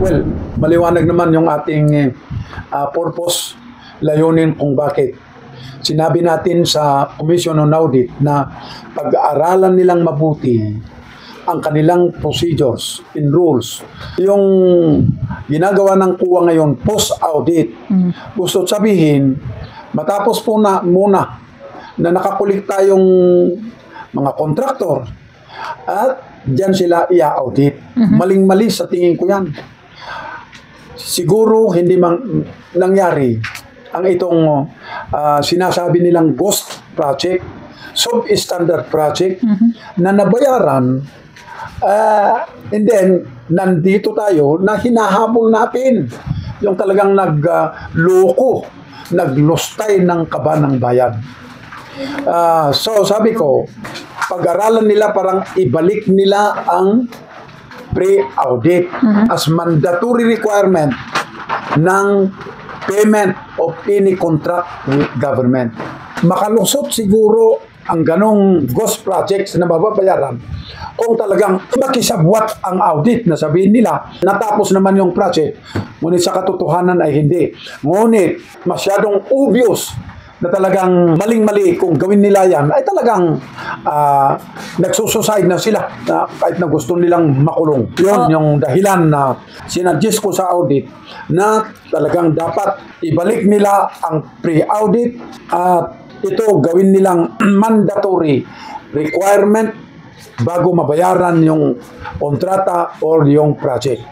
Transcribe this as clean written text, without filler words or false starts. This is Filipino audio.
Well, maliwanag naman yung ating purpose, layunin kung bakit. Sinabi natin sa Commission on Audit na pag-aaralan nilang mabuti ang kanilang procedures and rules. Yung ginagawa ng kuwa ngayon, post-audit, gusto sabihin, matapos po na muna na nakakulikta yung mga kontraktor at diyan sila i-audit. Maling-mali sa tingin ko yan. Siguro hindi nangyari ang itong sinasabi nilang ghost project, substandard project na nabayaran and then nandito tayo na hinahabol natin yung talagang nagloko, naglustay ng kaba ng bayan. So sabi ko, pag-aralan nila, parang ibalik nila ang pre-audit as mandatory requirement ng payment of any contract with government. Makalusot siguro ang ganong ghost projects na mababayaran kung talagang makisabwat ang audit na sabihin nila natapos naman yung project, ngunit sa katotohanan ay hindi. Ngunit masyadong obvious na talagang maling-mali kung gawin nila yan, ay talagang nagsusuicide na sila na kahit na gusto nilang makulong. Yun yung dahilan na sinadjust ko sa audit na talagang dapat ibalik nila ang pre-audit at ito gawin nilang mandatory requirement bago mabayaran yung kontrata or yung project.